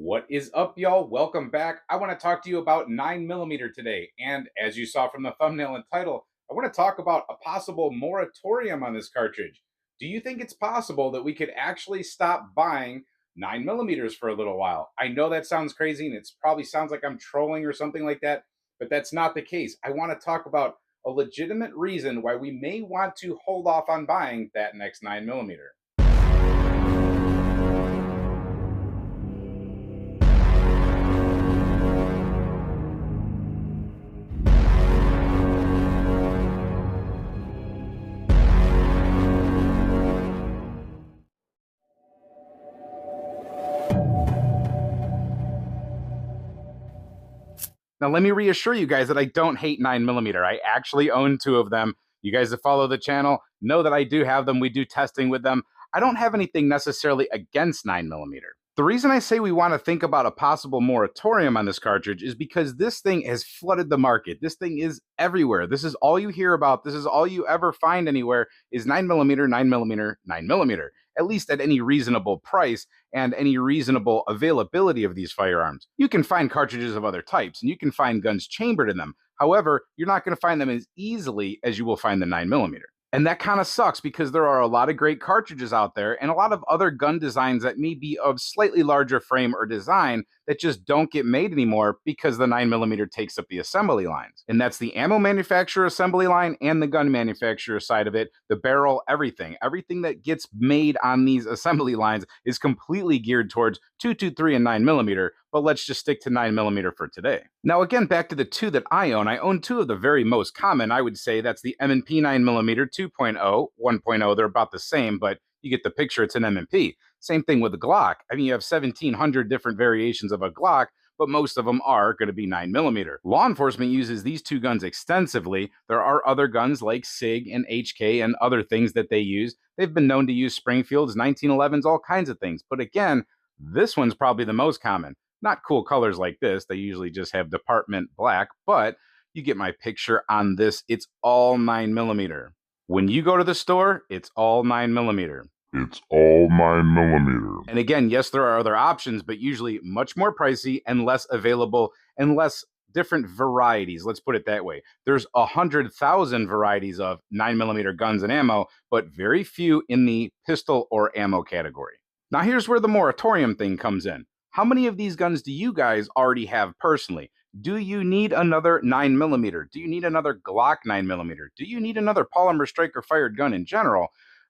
What is up, y'all? Welcome back. I want to talk to you about 9mm today. And as you saw from the thumbnail and title, I want to talk about a possible moratorium on this cartridge. Do you think it's possible that we could actually stop buying 9mm for a little while? I know that sounds crazy and it probably sounds like I'm trolling or something like that, but that's not the case. I want to talk about a legitimate reason why we may want to hold off on buying that next 9mm. Now, let me reassure you guys that I don't hate 9mm. I actually own two of them. You guys that follow the channel know that I do have them. We do testing with them. I don't have anything necessarily against 9mm. The reason I say we want to think about a possible moratorium on this cartridge is because this thing has flooded the market. This thing is everywhere. This is all you hear about. This is all you ever find anywhere is 9mm, 9mm, 9mm, at least at any reasonable price and any reasonable availability of these firearms. You can find cartridges of other types and you can find guns chambered in them. However, you're not going to find them as easily as you will find the 9mm. And that kind of sucks because there are a lot of great cartridges out there and a lot of other gun designs that may be of slightly larger frame or design that just don't get made anymore because the 9mm takes up the assembly lines. And that's the ammo manufacturer assembly line and the gun manufacturer side of it, the barrel, everything. Everything that gets made on these assembly lines is completely geared towards 223 and 9mm, but let's just stick to 9mm for today. Now, again, back to the two that I own. I own two of the very most common. I would say that's the M&P 9mm 2.0, 1.0. They're about the same, but you get the picture. It's an M&P. Same thing with the Glock. I mean, you have 1,700 different variations of a Glock, but most of them are going to be 9mm. Law enforcement uses these two guns extensively. There are other guns like SIG and HK and other things that they use. They've been known to use Springfields, 1911s, all kinds of things. But again, this one's probably the most common. Not cool colors like this. They usually just have department black, but you get my picture on this. It's all 9mm. When you go to the store, it's all 9mm. It's all 9mm. And again, yes, there are other options, but usually much more pricey and less available and less different varieties. Let's put it that way. There's 100,000 varieties of 9mm guns and ammo, but very few in the pistol or ammo category. Now, here's where the moratorium thing comes in. How many of these guns do you guys already have personally? Do you need another 9mm? Do you need another Glock 9mm? Do you need another polymer striker fired gun in general?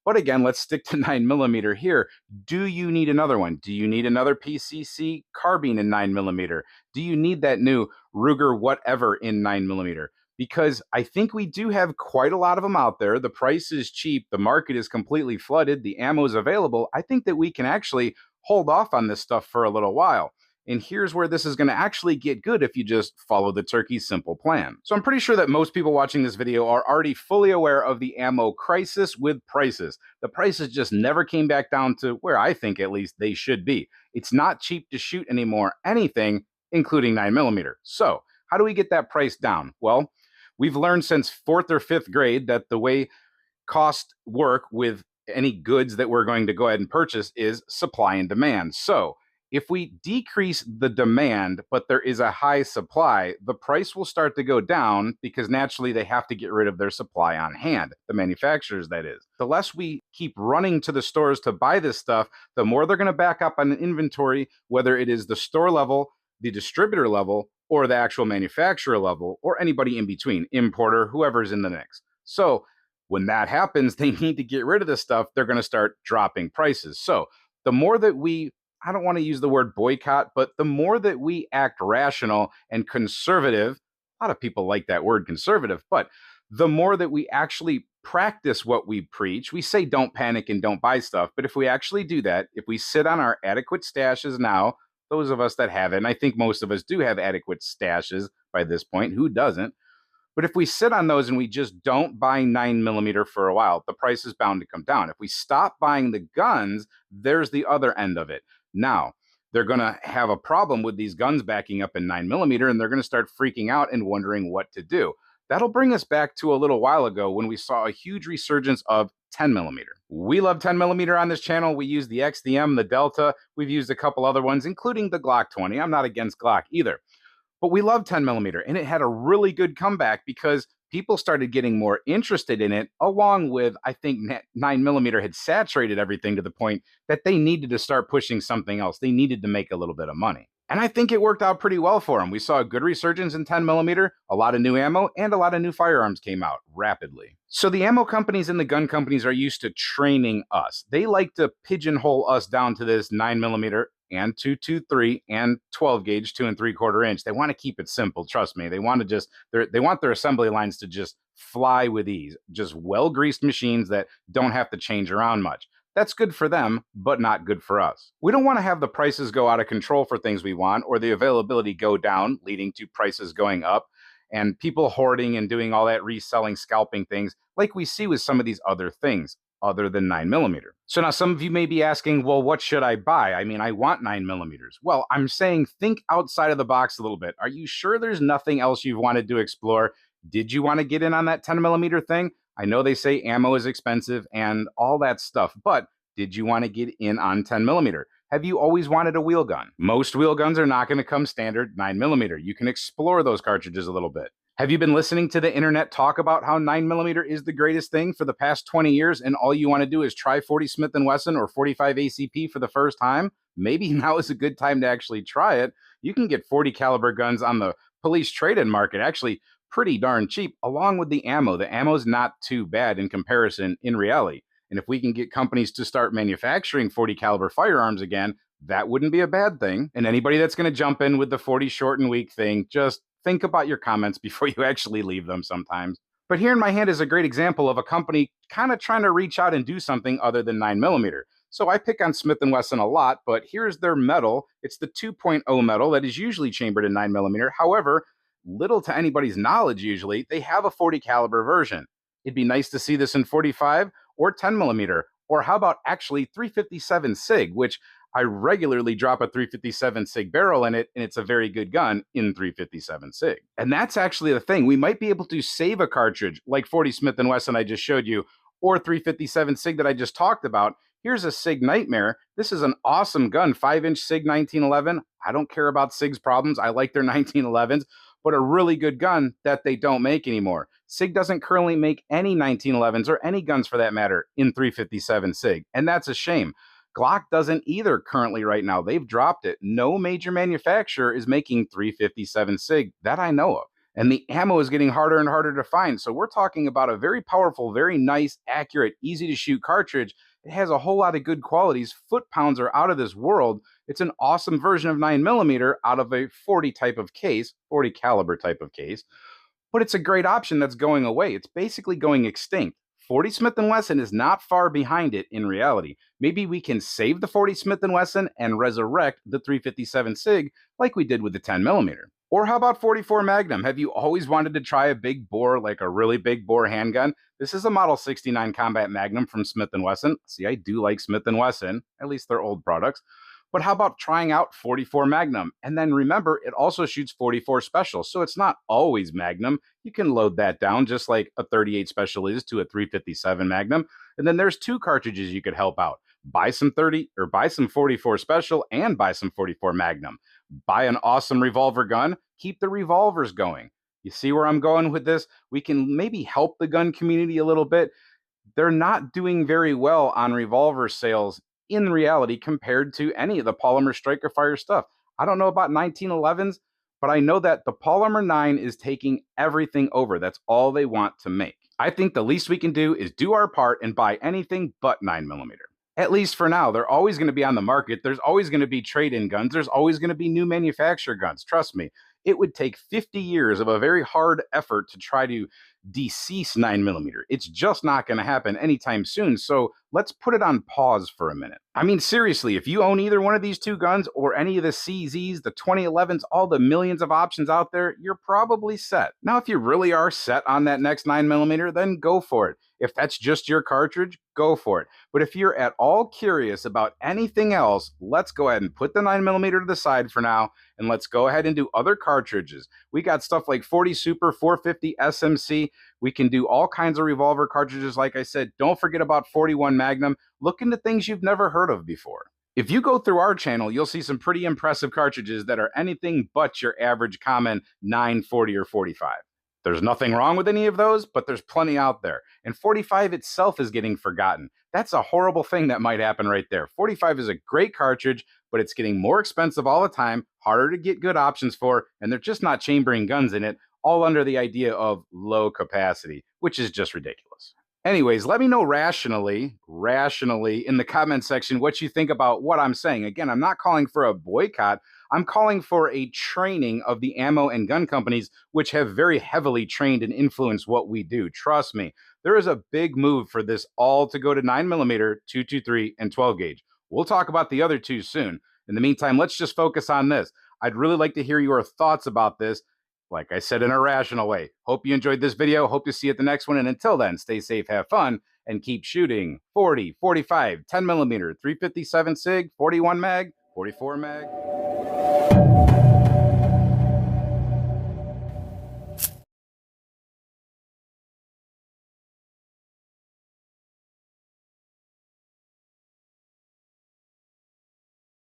But again, let's stick to 9mm here. Do you need another one? Do you need another PCC carbine in 9mm? Do you need that new Ruger whatever in 9mm? Because I think we do have quite a lot of them out there. The price is cheap. The market is completely flooded. The ammo is available. I think that we can actually hold off on this stuff for a little while. And here's where this is going to actually get good if you just follow the Turkey's simple plan. So I'm pretty sure that most people watching this video are already fully aware of the ammo crisis with prices. The prices just never came back down to where I think at least they should be. It's not cheap to shoot anymore, anything, including 9mm. So how do we get that price down? Well, we've learned since 4th or 5th grade that the way costs work with any goods that we're going to go ahead and purchase is supply and demand. So if we decrease the demand, but there is a high supply, the price will start to go down because naturally they have to get rid of their supply on hand, the manufacturers, that is. The less we keep running to the stores to buy this stuff, the more they're going to back up on inventory, whether it is the store level, the distributor level, or the actual manufacturer level, or anybody in between, importer, whoever's in the mix. So when that happens, they need to get rid of this stuff. They're going to start dropping prices. So the more that we, I don't want to use the word boycott, but the more that we act rational and conservative, a lot of people like that word conservative, but the more that we actually practice what we preach, we say don't panic and don't buy stuff. But if we actually do that, if we sit on our adequate stashes now, those of us that have it, and I think most of us do have adequate stashes by this point, who doesn't? But if we sit on those and we just don't buy 9mm for a while, the price is bound to come down. If we stop buying the guns, there's the other end of it. Now, they're going to have a problem with these guns backing up in 9mm, and they're going to start freaking out and wondering what to do. That'll bring us back to a little while ago when we saw a huge resurgence of 10mm. We love 10mm on this channel. We use the X, the M, the Delta. We've used a couple other ones, including the Glock 20. I'm not against Glock either. But we love 10mm, and it had a really good comeback because people started getting more interested in it, along with, I think, 9mm had saturated everything to the point that they needed to start pushing something else. They needed to make a little bit of money. And I think it worked out pretty well for them. We saw a good resurgence in 10mm, a lot of new ammo, and a lot of new firearms came out rapidly. So the ammo companies and the gun companies are used to training us. They like to pigeonhole us down to this 9mm and 223 and 12 gauge 2 3/4 inch. They want to keep it simple. Trust me. They want to just they want their assembly lines to just fly with ease. Just well greased machines that don't have to change around much. That's good for them, but not good for us. We don't want to have the prices go out of control for things we want, or the availability go down, leading to prices going up, and people hoarding and doing all that reselling, scalping things like we see with some of these other things other than 9mm. So now some of you may be asking, well, what should I buy? I mean, I want 9mm. Well, I'm saying think outside of the box a little bit. Are you sure there's nothing else you've wanted to explore? Did you want to get in on that 10mm thing? I know they say ammo is expensive and all that stuff, but did you want to get in on 10mm? Have you always wanted a wheel gun? Most wheel guns are not going to come standard 9mm. You can explore those cartridges a little bit. Have you been listening to the internet talk about how 9mm is the greatest thing for the past 20 years and all you want to do is try 40 Smith & Wesson or 45 ACP for the first time? Maybe now is a good time to actually try it. You can get 40 caliber guns on the police trade-in market actually pretty darn cheap, along with the ammo. The ammo's not too bad in comparison in reality. And if we can get companies to start manufacturing 40 caliber firearms again, that wouldn't be a bad thing. And anybody that's going to jump in with the 40 short and weak thing, just think about your comments before you actually leave them sometimes. But here in my hand is a great example of a company kind of trying to reach out and do something other than 9mm. So I pick on Smith & Wesson a lot, but here's their metal. It's the 2.0 metal that is usually chambered in 9mm. However, little to anybody's knowledge usually, they have a 40 caliber version. It'd be nice to see this in 45 or 10mm, or how about actually 357 SIG, which I regularly drop a 357 SIG barrel in it, and it's a very good gun in 357 SIG. And that's actually the thing. We might be able to save a cartridge like 40 Smith & Wesson I just showed you, or 357 SIG that I just talked about. Here's a SIG Nightmare. This is an awesome gun, 5-inch SIG 1911. I don't care about SIG's problems. I like their 1911s, but a really good gun that they don't make anymore. SIG doesn't currently make any 1911s or any guns for that matter in 357 SIG, and that's a shame. Glock doesn't either currently right now. They've dropped it. No major manufacturer is making 357 SIG that I know of. And the ammo is getting harder and harder to find. So we're talking about a very powerful, very nice, accurate, easy to shoot cartridge. It has a whole lot of good qualities. Foot pounds are out of this world. It's an awesome version of 9mm out of a 40 type of case, 40 caliber type of case. But it's a great option that's going away. It's basically going extinct. 40 Smith & Wesson is not far behind it in reality. Maybe we can save the 40 Smith & Wesson and resurrect the 357 SIG like we did with the 10mm. Or how about 44 Magnum? Have you always wanted to try a big bore, like a really big bore handgun? This is a Model 69 Combat Magnum from Smith & Wesson. See, I do like Smith & Wesson, at least their old products. But how about trying out 44 Magnum? And then remember, it also shoots 44 Special, so it's not always Magnum. You can load that down just like a 38 Special is to a 357 Magnum. And then there's two cartridges you could help out. Buy some 30 or buy some 44 Special and buy some 44 Magnum. Buy an awesome revolver gun, keep the revolvers going. You see where I'm going with this? We can maybe help the gun community a little bit. They're not doing very well on revolver sales in reality compared to any of the polymer striker fire stuff. I don't know about 1911s, but I know that the polymer 9 is taking everything over. That's all they want to make. I think the least we can do is do our part and buy anything but 9mm. At least for now. They're always going to be on the market. There's always going to be trade-in guns. There's always going to be new manufacturer guns. Trust me, it would take 50 years of a very hard effort to try to decease 9mm. It's just not going to happen anytime soon. So let's put it on pause for a minute. I mean, seriously, if you own either one of these two guns or any of the CZs, the 2011s, all the millions of options out there, you're probably set. Now, if you really are set on that next 9mm, then go for it. If that's just your cartridge, go for it. But if you're at all curious about anything else, let's go ahead and put the 9mm to the side for now, and let's go ahead and do other cartridges. We got stuff like 40 Super, 450 SMC. We can do all kinds of revolver cartridges, like I said. Don't forget about 41 Magnum. Look into things you've never heard of before. If you go through our channel, you'll see some pretty impressive cartridges that are anything but your average common 9, 40, or 45. There's nothing wrong with any of those, but there's plenty out there. And 45 itself is getting forgotten. That's a horrible thing that might happen right there. 45 is a great cartridge, but it's getting more expensive all the time, harder to get good options for, and they're just not chambering guns in it, all under the idea of low capacity, which is just ridiculous. Anyways, let me know rationally in the comment section what you think about what I'm saying. Again, I'm not calling for a boycott. I'm calling for a training of the ammo and gun companies, which have very heavily trained and influenced what we do. Trust me, there is a big move for this all to go to 9mm, 223, and 12 gauge. We'll talk about the other two soon. In the meantime, let's just focus on this. I'd really like to hear your thoughts about this. Like I said, in a rational way. Hope you enjoyed this video. Hope to see you at the next one. And until then, stay safe, have fun, and keep shooting. 40, 45, 10mm, 357 SIG, 41 mag, 44 mag.